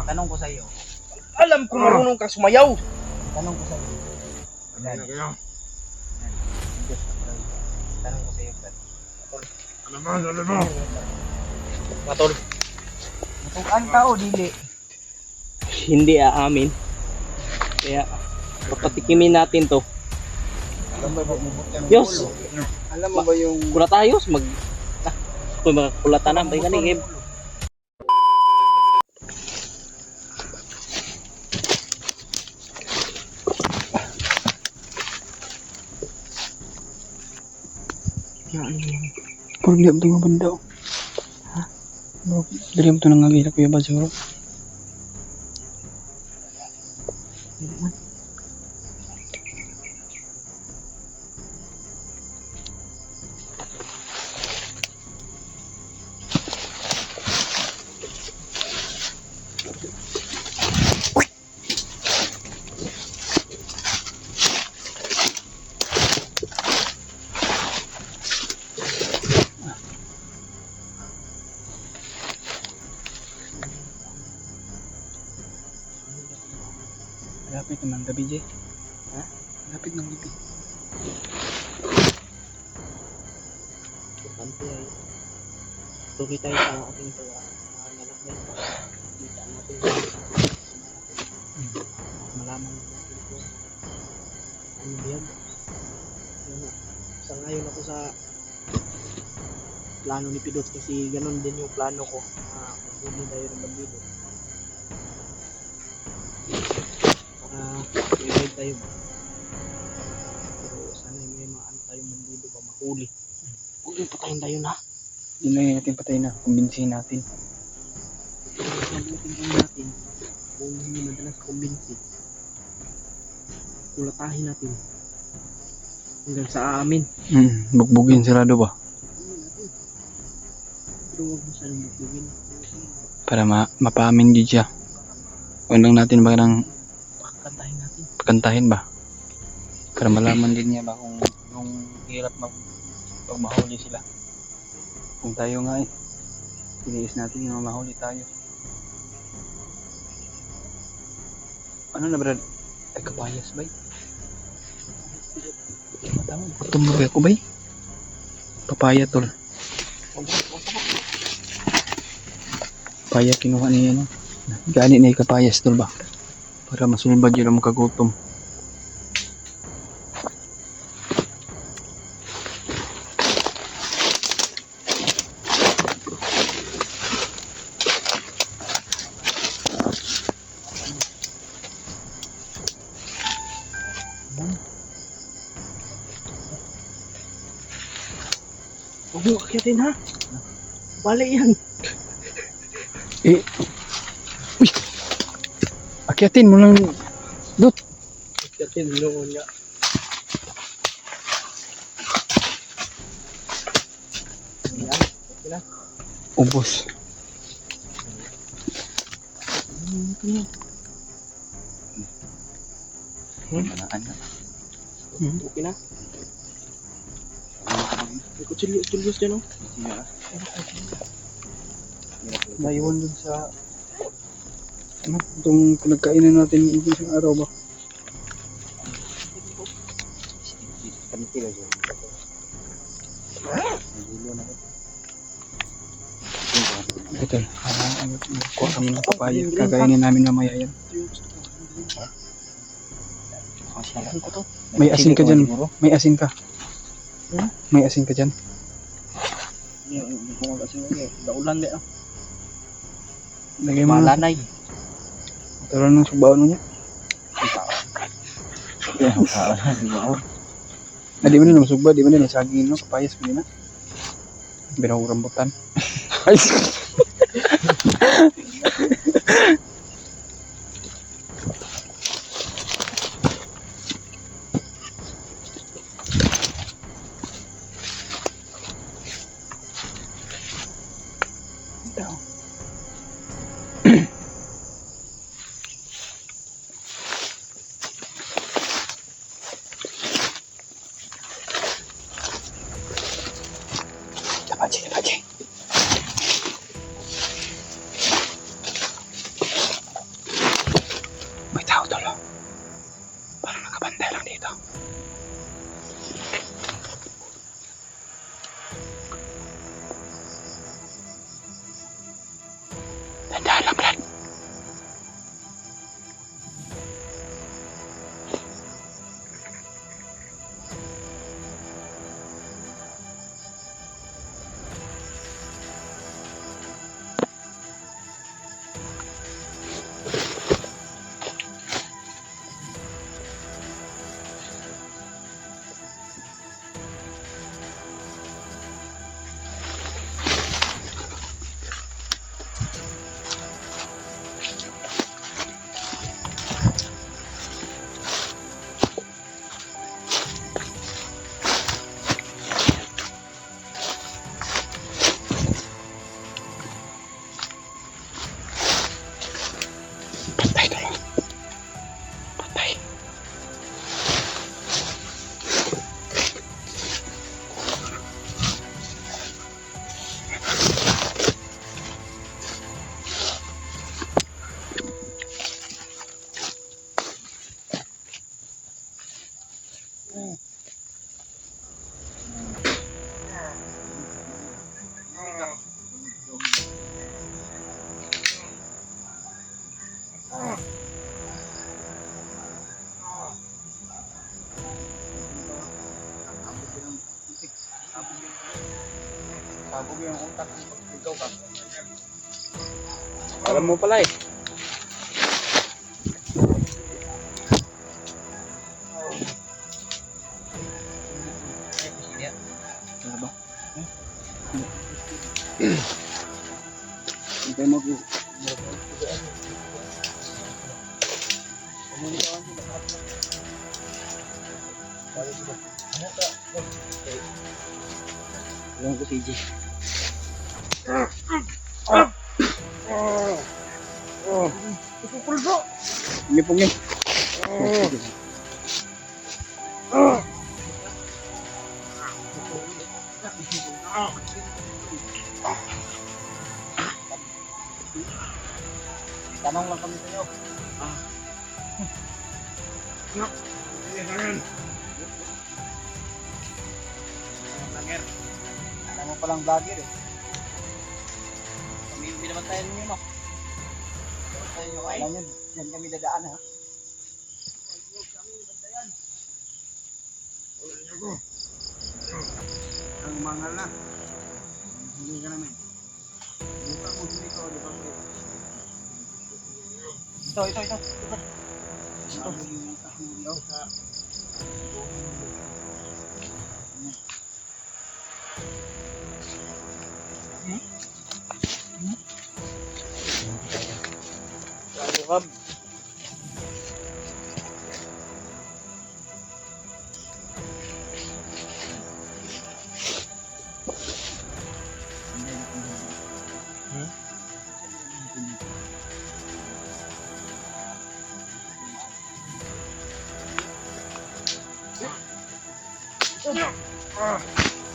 Tanong ko sa iyo. Alam ko marunong ka sumayaw. Tanong ko sa iyo. Brad. Tanong ko sa iyo, Brad. Ano mo? Matol, Kung ang tao dili. hindi aamin. Kaya papatikimin natin to. Diyos, Alam mo ba yung kula tayo. Kung makakulatan na, may ganigib. Problem ito nga banda. Ha? Dream ito nang nagilak kuya ba siguro? Lapit naman gabi, Jay. Ha? Lapit ng gabi. Importante ay tuloy tayo sa ating pag-anak na ito. Kita natin malaman natin kung ano yan. Sa ngayon ako sa plano ni Pidot kasi ganun din yung plano ko. Maghuli tayo ng bandido. I-ride tayo ba? Pero sana may mga ano tayong bandido ba mahuli. Huwag yung patayin tayo na. Yun lang yung natin patay na. Kumbinsihin natin. Pagdating natin, kung hindi madalas kumbinsi, kulatahin natin hanggang sa amin. Bugbugin sarado ba? Pero huwag mo sanang bugin. Para mapaamin din siya. Unang natin ba nang Pakantahin natin. pakantahin ba? Para malaman din niya ba kung yung hirap pag mahuli sila. Kung tayo nga tiniis natin yung mahuli tayo. Ano na brad? Ay kapayas ba? Tumuri ako ba? Papaya tol. Papaya kinuha niya no. Gani na yung kapayas tol ba? Para masulbad yun ang makagutom. Huwag mo akyatin ha. Bali yan. Eh. Uy. Akyatin mo lang. Dut. Akyatin noon nga. Yan. Okay na. Ubos. Manaan na. Okay na. May kutsilyo dyan, no? Naiwan dun sa ano, itong pinagkainan natin yung isang araw ba? Ito, kuha kami ng papaya. Kakainin namin mamaya yan. May asin ka dyan. May asin ka. May asin ka dyan. Daulan din. Lagay mo na. Malanay. Tara ng subaon mo niya. Di ba na masugba? Di ba na nasagin no? Kapayas mo na. Binaw rambutan. Ay! Dapat. tol. Parang nakabantay lang dito. Tandaan lang, Brad. Patay tol. Patay. Sabog yung utak ng pagsigaw ka. Alam mo pala eh. Wala ba? Hintay mo po. Alam ko si J. Hindi po niya. Tanong lang kami sa inyo. Alam mo palang vlogger eh. Kami yung binabantayan niyo, no? Binabantayan nyo kayo. Alam nyo, yan kami dadaan ha. Ang mangal na. Hindi ka namin. Buka mo hindi ko. Ito.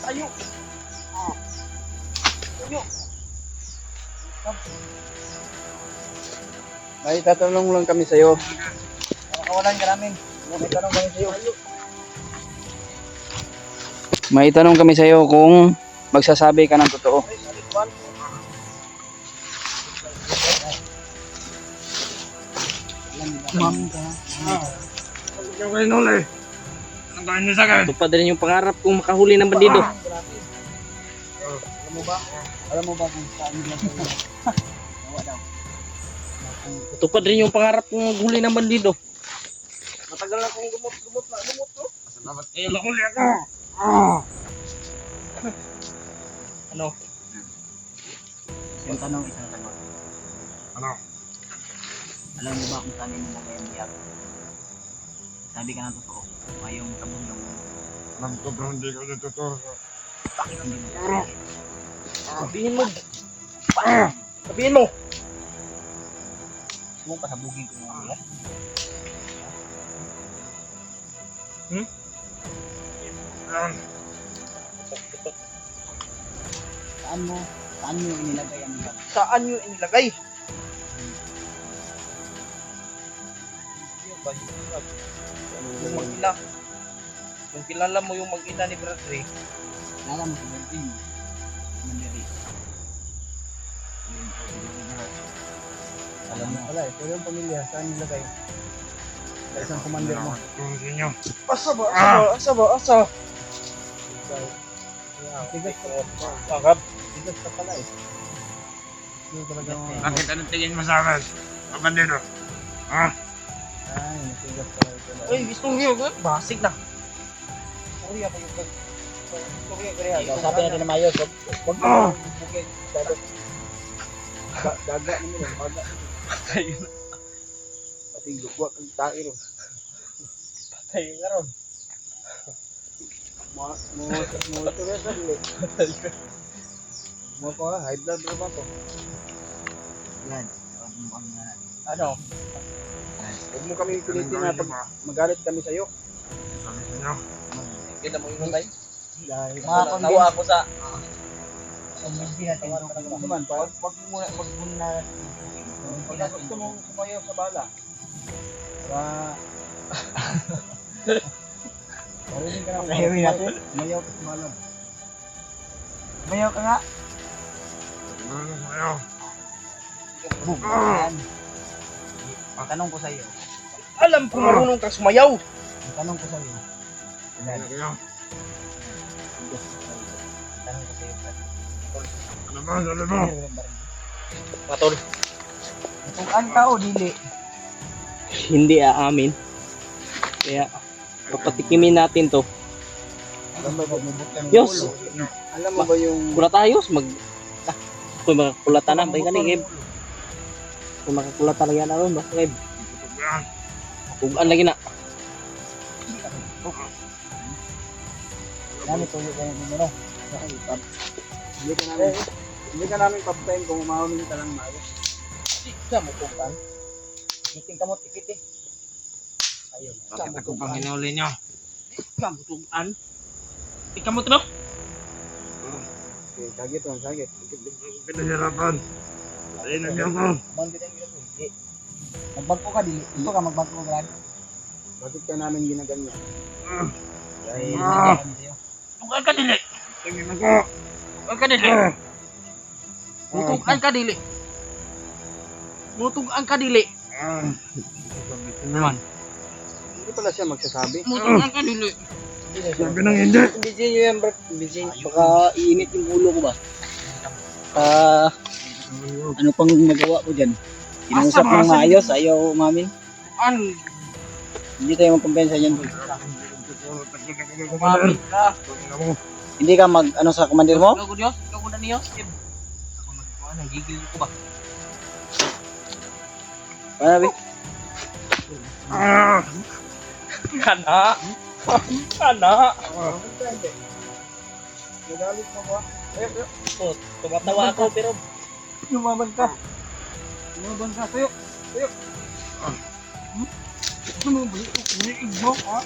Tayo! May tatanong lang kami sa'yo. Nakawalan ka namin. May tanong kami sa iyo. May tanong kami sa'yo kung magsasabi ka ng totoo. Tupad rin yung pangarap kong makahuli ng bandido. Alam mo ba kung saan nila kayo? Nawa daw. Tupad rin yung pangarap kong maghuli ng bandido. Matagal na akong lumot to. Eh, nakuli ako. Ano? Isang tanong. Ano? Alam mo ba kung saan mo mga biyag? Sabi ka ng totoo. Mayong tabong. Alam ko pero hindi ko dito to. Bakit hindi mo? Sabihin mo. Sabihin mo. Gusto mo pasabugin ko mga biyag? Saan mo inilagay ang biyag? Saan nyo inilagay? ba yung mag-ina. Yung kilala mo yung mag-ina ni Brad Ray. Alam mo, Martin. Mandiri. Alam mo pala eh. Pero yung pamilya, saan nilagay? Sa isang commander mo. Tutulong sa inyo. Asa ba? Asa ba? Asa? Tigas ka pa. Bakab? Tigas ka pala eh. Yung talaga mga... Bakit anong tingin mo sa akin? Ang bandido. Ha? Ay, natigas pala ito. Uy, gusto nyo ko. Basig na. Sorry ako yung pag... Sorry ako rin. Sabi natin na mayos. Wag mo bukid. Daga mo yun. Baga. Patay na. Basig lugwa kang tae ron. Patay na ron. Mo ito rin sa dili. Mo ko ha, high blood ba to? Yan. Ano? Huwag mo kami pilitin na pag magalit kami sa'yo. Sabi sa inyo. Kita mo yung tay? Dahil Mga nawa ako sa... Hindi natin ito. Naman, wag muna pag gusto mong sumayaw sa bala. Para... Marinig ka na. Sayawin natin? Sumayaw ka sa bala. Mayaw ka nga. Ano sa inyo? Bukan. Tanong ko sa iyo. Alam ko marunong ka sumayaw! Tanong ko sa iyo. Ano kayo? Tanong ko sa iyo. Ano ba? Ano ba? Patol. Tukan ka o dili? Hindi aamin. Kaya, papatikimin natin to. Alam mo ba mabutan ng Yos! ulo? Alam mo ba yung... Kula tayo, kung makakulatan na, bay ka ni Gib. Kung makakulatan na yan na ron, basta Gib. Yan. Tugaan lagi na. Yan ito yung ganyan mo no. Hindi ka namin papatayin kung umahawin ka lang maayos. Sa mo tukan. Iting kamot ikiti. Ayun. Bakit ako pang hinuli nyo? Kamutugan. Ikaw mo ito no? Okay, sagit lang, sagit. Pinahirapan. Ayun ang ko. Bandit ang ginagawa. Hindi. Magbagko ka dili. Ito ka magbagko ka. Bakit ka namin ginaganyan? Dahil Ah. nandiyan sa'yo. Tugan ka dili. Tingin ako. Tugan ka dili. Tugan ka dili. Tugan ka dili. Naman. Hindi pala siya magsasabi. Tukan ka dili. Sabi nang hindi. Bisin nyo yan, bro. Bisin. Baka iinit yung ulo ko ba? Ano pang magawa ko dyan? Kinausap Asa ba? ng maayos, ayaw umamin. An. Hindi tayo magkumpensa dyan. Umami ka. Hindi ka mag, ano sa commander mo? Ikaw ko Diyos. Ikaw ko na niyo. Ako nagkuhan. Nagigil ko ba? Ano, Bi? Kana. Kana. Nagalit mo ba? Tumatawa ako pero Lumaban ka. Lumaban ka. Tuyo. Tuyo. Gusto mo ba ito? Kumiig mo, ha?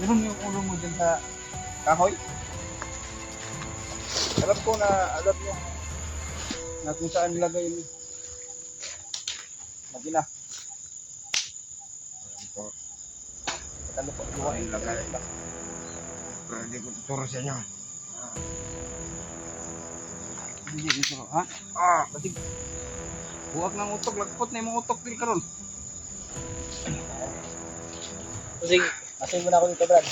Ganun yung ulo mo dyan sa kahoy. Alam ko na, alam nyo na kung saan nilagay yun. Magina. Ano po? Luwain lagay. Hindi ko tuturo sa inyo. Hindi dito, ha? Basig. Buwag ng utok, lagpot na yung mga utok din karon. Sige. Asin mo na ako dito, Brad.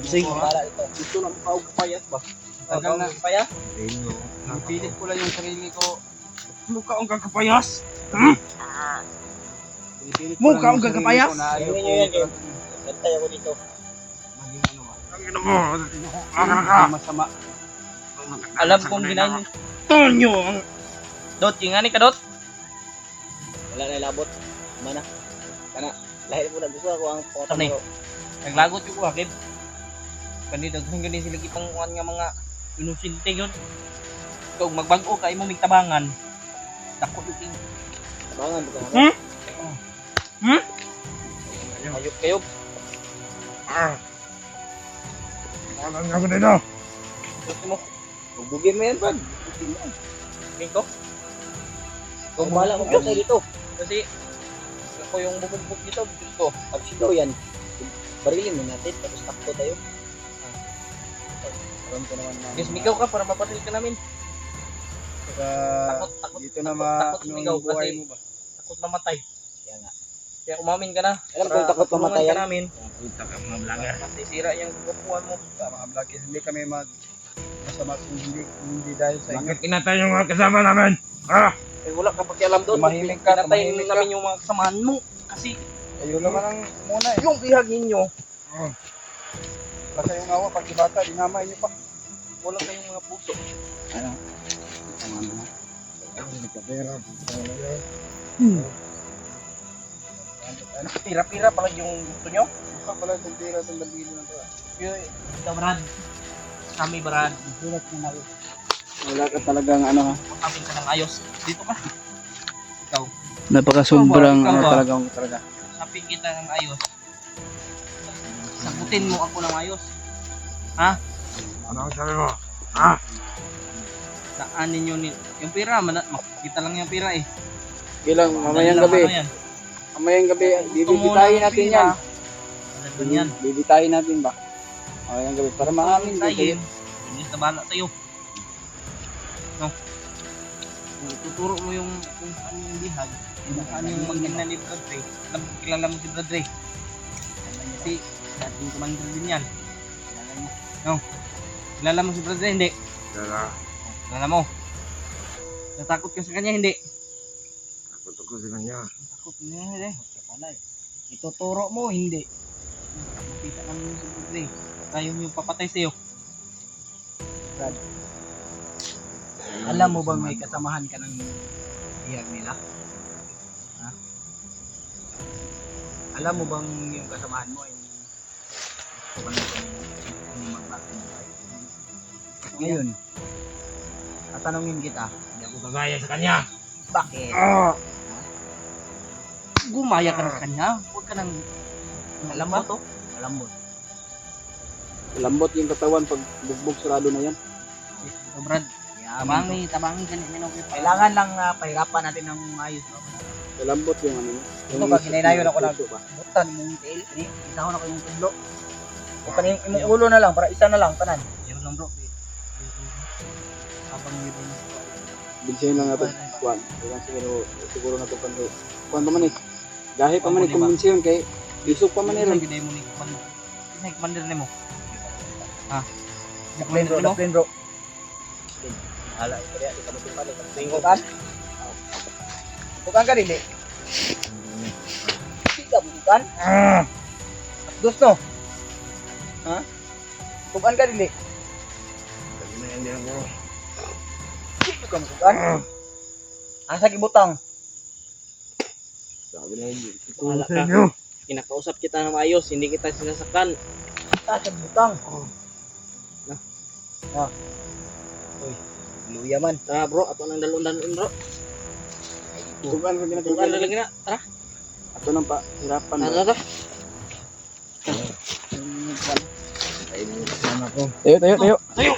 Sige. Para ito. Gusto na payat ba? Tagal na. Paya? Pilit ko lang yung sarili ko. Mukha ang gagapayas. Mukha ang gagapayas. Tingnan nyo yan, Kim. Gantay ako dito. Maging ano ba? Ang ino mo. Akan ka. Masama. Alam kong ginahin. Tonyo! Dot, ingani ka, Dot? Wala na labot. Mana? Kana. Lahir mo na gusto ako ang Ano eh? Naglagot yung kuhakib. Kandi daghang gani sila ipanguan nga mga inosente yun. Ikaw magbago ka imo migtabangan. Dako yung ting. Tabangan ba ka? Ayop kayo. Alam nga ko dito. Gusto mo? Bugin mo yan, Brad. Tingin ko? Kung bahala mo dito. Kasi ako yung bumugbog dito, gusto ko. Pag sigaw yan, barilin mo natin, tapos takbo tayo. Alam ko naman na... Guys, migaw ka para mapatil ka namin. Takot, dito na takot sumigaw kasi mo ba? takot mamatay. Kaya nga. Kaya umamin ka na. Alam kong takot tulungan mamatay ka yan. namin. Puta ka mga vlogger. Masisira yung kukuhan mo. Mga vlogger, hindi kami masama hindi dahil sa inyo. Bakit kinatay yung mga kasama namin? Ha? Eh, wala ka pakialam doon. Tumahimik ka, Pinatayin tumahimik ka. namin yung mga kasamahan mo. Kasi Ayun naman ang muna eh. yung bihag ninyo, Basta yung awa, pag bata, dinamay niyo pa. wala kayong mga puso. Ano? Tama na. Pira-pira pala yung gusto nyo. Baka pala itong tira itong dalbilo na to. Ito, Brad. Kami, Brad. Sulat na na yun. Wala ka talagang ano ha. Magpapin ka ng ayos. Dito ka. Ikaw. Napaka-sobrang Ikaw ba? talaga. Sapin kita ng ayos. Sagutin mo ako ng ayos. Ha? Ano ang sabi mo? Ha? Saanin nyo ni... Yung pira, makikita lang yung pira eh. Bilang mamayang Dahil lang gabi. ano yan. Mamayang gabi, Gusto mo bibitayin ng natin pira, yan. ano ba yan? Bibitayin natin ba? Mamayang gabi. Para maamin din kayo. Tayin. Hindi na bala sa'yo. No? Tuturo mo yung kung ano yung bihag. Kung ano yung maganda ni Brad Ray. Kilala mo si Brad Ray. Kasi dating commander din yan. Kilala mo. No? Kilala mo si Brad Ray? Hindi. Kaya, Kilala mo. Natakot ka sa kanya? Hindi. takot ako sa kanya. Takot niya. Hindi. Ituturo mo, hindi. Makita lang mo si Brad Ray. Tayo yung papatay sa'yo. Alam mo bang may kasamahan ka ng bihag nila? Ha? Alam mo bang yung kasamahan mo ay gusto ka nang magbati mo tayo? Ngayon, tatanungin kita, Hindi ako kagaya sa kanya. bakit? Gumaya ka na sa kanya. Huwag ka nang... Alam mo to? Alam mo. Lambot yung katawan pag bugbog sarado na yan. Ito, Brad. Tabangi ka ni Minok. Kailangan lang pahirapan natin ng ayos. Lambot yung ano. Ito ba, kinailayon ako ng puso ba? butan mong tail. Isa ko na kayong tudlo. O kaning imong ulo na lang, para isa na lang, tanan. Yun lang, bro. Habang yun din. Bilsayin lang natin. Kuan. Kailan siguro na ito pando. Kuan pa man eh. Gahi pa man eh kumbinsiyon kay isok pa man eh. ron. Hindi mo ni Commander. Hindi Commander ni mo. Ha? Daplin bro, daplin bro. Hala, ito rin, ito mo tumali. Tingkokan? Tingkokan ka rin eh. Tiga mo tingkokan? Gusto? Ha? Tingkokan ka rin eh. Hindi ako. Tiga ka mo tingkokan? Asa gibutang? Sabi na hindi. Wala Sa ka. inyo. Kinakausap kita ng maayos. Hindi kita sinasaktan. Asa gibutang? Luya man. Tara, bro. Ato nang dalon-dalon, bro. Kuan pa Tukan na ginagawa. lang na. Tara. Ato nang pa hirapan. Tara, tara. Tayo. Tayo. Tayo.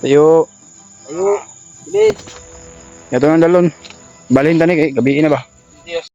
Ayo. Bilis. Ito nang dalon. Balhin tani kay gabi na ba?